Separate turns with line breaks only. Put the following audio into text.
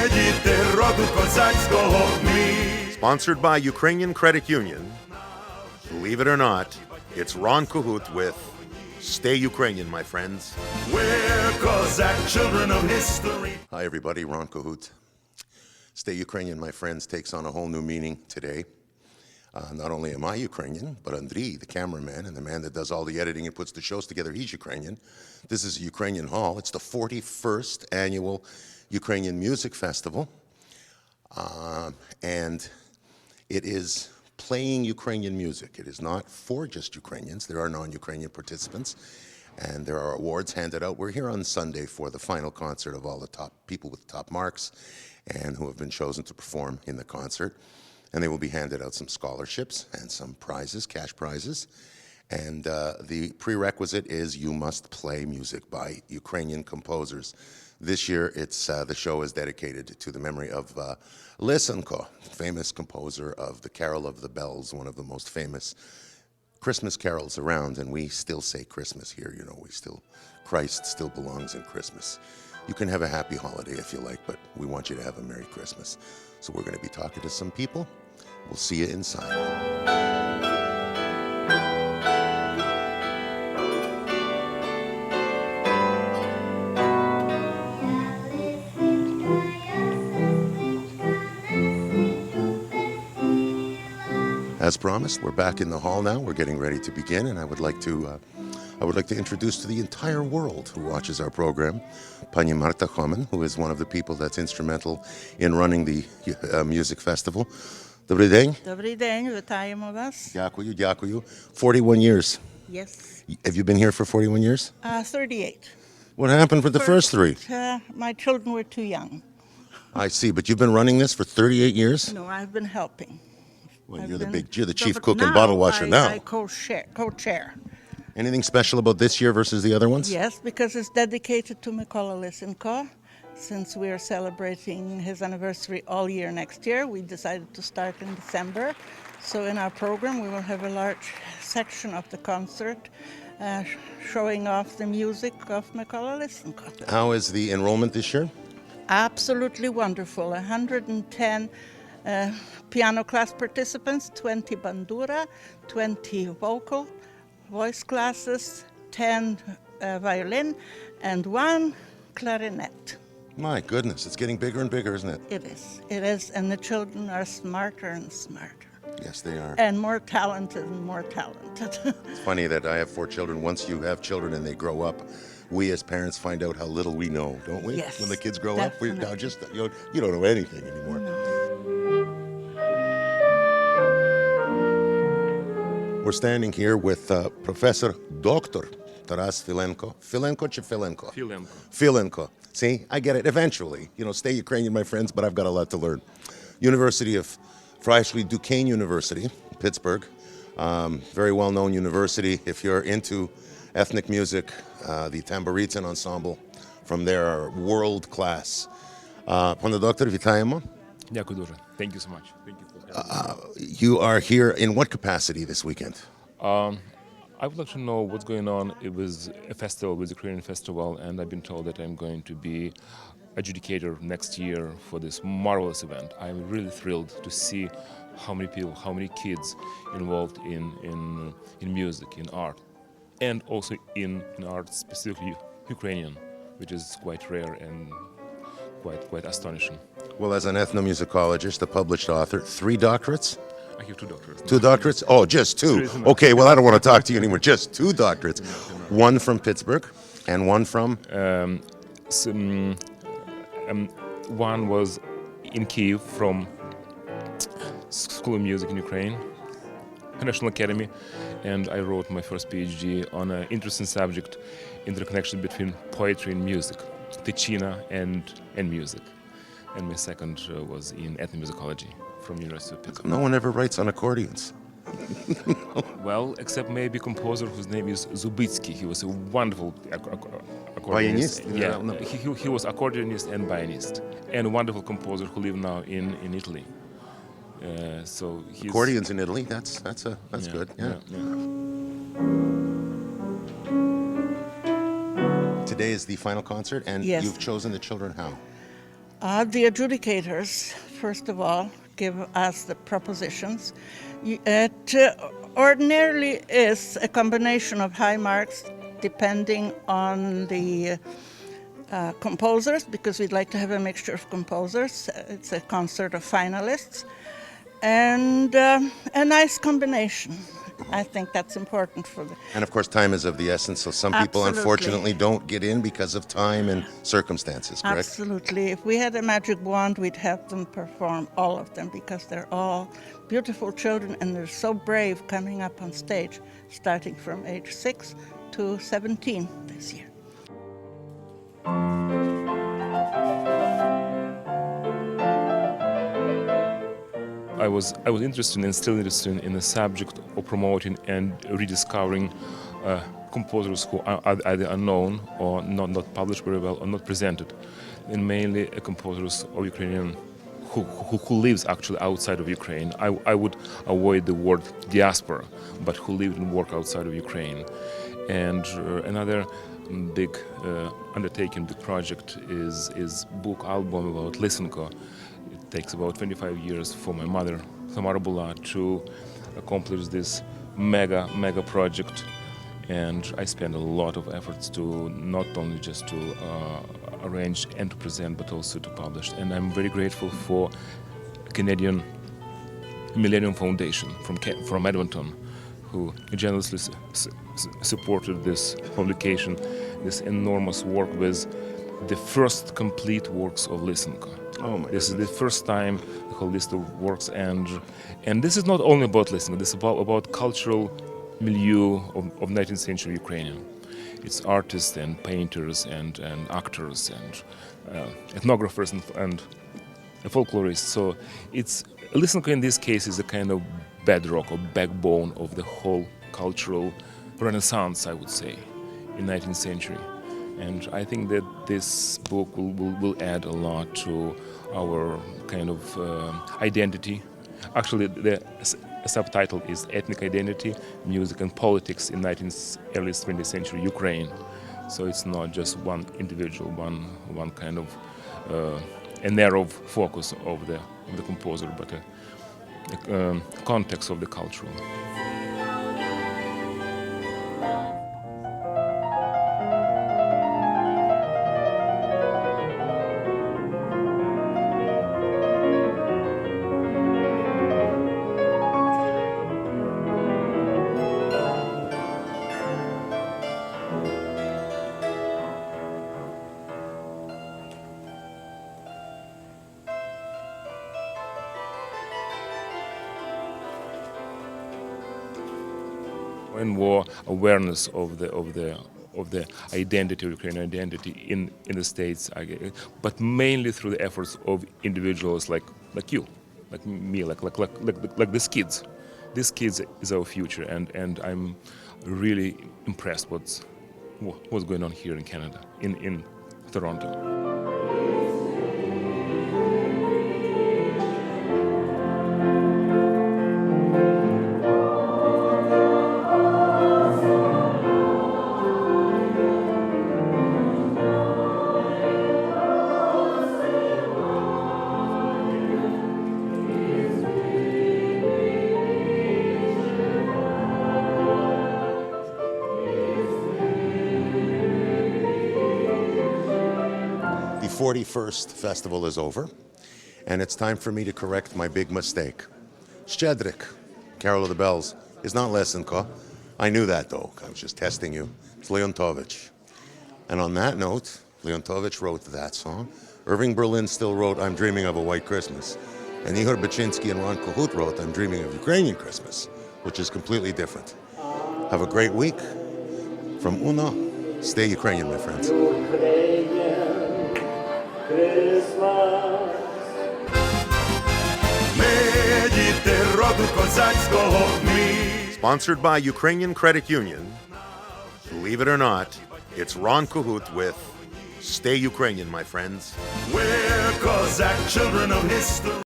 діти роду козацького ми.
Sponsored by Ukrainian Credit Union. Believe it or not, it's Ron Kohut with Stay Ukrainian, my friends.
We're Cossack children of history.
Hi, everybody. Ron Kohut. Stay Ukrainian, my friends, takes on a whole new meaning today. Not only am I Ukrainian, but Andriy, the cameraman and the man that does all the editing and puts the shows together, he's Ukrainian. This is a Ukrainian hall. It's the 41st annual Ukrainian Music Festival. And it is playing Ukrainian music. It is not for just Ukrainians. There are non-Ukrainian participants, and there are awards handed out. We're here on Sunday for the final concert of all the top people with top marks and who have been chosen to perform in the concert. And they will be handed out some scholarships and some prizes, cash prizes. And the prerequisite is you must play music by Ukrainian composers. This year, the show is dedicated to the memory of Lysenko, famous composer of the Carol of the Bells, one of the most famous Christmas carols around. And we still say Christmas here, you know, Christ still belongs in Christmas. You can have a happy holiday if you like, but we want you to have a Merry Christmas. So we're going to be talking to some people. We'll see you inside. As promised, we're back in the hall now. We're getting ready to begin, and I would like to introduce to the entire world who watches our program, Pani Marta Homan, who is one of the people that's instrumental in running the music festival. Добрий день.
Добрий день, вітаємо вас.
Дякую, дякую. 41 years.
Yes.
Have you been here for 41 years?
38.
What happened for the first three?
My children were too young.
I see, but you've been running this for 38 years?
No, I've been helping.
Well, you're the chief cook and bottle washer now.
I co-chair.
Anything special about this year versus the other ones?
Yes, because it's dedicated to Mykola Lysenko. Since we are celebrating his anniversary all year next year, we decided to start in December. So in our program, we will have a large section of the concert showing off the music of Mykola Lysenko.
How is the enrollment this year?
Absolutely wonderful. 110 piano class participants, 20 bandura, 20 voice classes, 10 violin, and 1 clarinet.
My goodness, it's getting bigger and bigger, isn't it?
It is, and the children are smarter and smarter.
Yes, they are.
And more talented and more talented.
It's funny that I have 4 children. Once you have children and they grow up, we as parents find out how little we know, don't we?
Yes.
When the kids grow
definitely.
up, we're now just, you don't know anything anymore.
No.
We're standing here with Professor Dr. Taras Filenko. Filenko чи Filenko?
Filenko.
Filenko. See, I get it eventually. Stay Ukrainian, my friends, but I've got a lot to learn. University of Freischli Duquesne University, Pittsburgh. Very well-known university. If you're into ethnic music, the Tambouritsyn ensemble from there are world-class. Panie doktor, witajmy.
Дякую дуже. Thank you so much. Thank you for having me.
You are here in what capacity this weekend?
I would like to know what's going on. It was a festival, it was a Ukrainian festival, and I've been told that I'm going to be adjudicator next year for this marvelous event. I'm really thrilled to see how many people, how many kids involved in music, in art, and also in art specifically Ukrainian, which is quite rare and quite astonishing.
Well, as an ethnomusicologist, a published author, 3 doctorates?
I have 2 doctorates.
2 doctorates? Oh, just 2. Okay, well, I don't want to talk to you anymore. Just 2 doctorates. One from Pittsburgh and one from?
One was in Kyiv from School of Music in Ukraine, National Academy, and I wrote my first PhD on an interesting subject, interconnection between poetry and music, Ticina and music. And my second was in ethnomusicology from University of Pittsburgh.
No one ever writes on accordions.
Well, except maybe a composer whose name is Zubitsky. He was a wonderful accordionist. Yeah,
No.
he was accordionist and баянист, and a wonderful composer who lives now in Italy. So he's,
Accordions in Italy, that's good. Yeah. Today is the final concert, and
Yes.
you've chosen the children how?
The adjudicators, first of all, give us the propositions. It ordinarily is a combination of high marks depending on the composers, because we'd like to have a mixture of composers. It's a concert of finalists. And a nice combination. I think that's important for the...
And of course, time is of the essence, so some people
Absolutely.
unfortunately don't get in because of time and circumstances, correct?
Absolutely. If we had a magic wand, we'd have them perform all of them, because they're all beautiful children and they're so brave coming up on stage, starting from age 6 to 17 this year.
I was interested and still interested in the subject of promoting and rediscovering composers who are either unknown or not published very well or not presented, and mainly composers of Ukrainian who lives actually outside of Ukraine. I would avoid the word diaspora, but who live and work outside of Ukraine. And another big undertaking, big project is book album about Lysenko. It takes about 25 years for my mother, Tamara Bula, to accomplish this mega project. And I spent a lot of efforts to not only just to arrange and to present, but also to publish. And I'm very grateful for Canadian Millennium Foundation from Edmonton, who generously supported this publication, this enormous work with the first complete works of Lysenko.
Oh my
This is the first time the whole list of works, and this is not only about Lysenko. This is about cultural milieu of 19th century Ukrainian. It's artists and painters and actors and ethnographers and folklorists. So it's Lysenko in this case is a kind of bedrock or backbone of the whole cultural renaissance, I would say, in 19th century. And I think that this book will add a lot to our kind of identity. Actually, the subtitle is Ethnic Identity, Music and Politics in early 20th century Ukraine. So it's not just one individual, one kind of a narrow focus of the composer, but a context of the cultural. And more awareness of the identity, of Ukrainian identity in the States, but mainly through the efforts of individuals like you, like me, like these kids. These kids is our future, and I'm really impressed what's going on here in Canada, in Toronto.
The 41st festival is over, and it's time for me to correct my big mistake. Szczedrik, Carol of the Bells, is not Lysenko. I knew that, though. I was just testing you. It's Leontovich. And on that note, Leontovich wrote that song. Irving Berlin still wrote I'm Dreaming of a White Christmas. And Ihor Baczynski and Ron Kohut wrote I'm Dreaming of Ukrainian Christmas, which is completely different. Have a great week. From Uno, stay Ukrainian, my friends. Sponsored by Ukrainian Credit Union. Believe it or not, it's Ron Kohut with Stay Ukrainian, my friends.
We're Cossack children of history.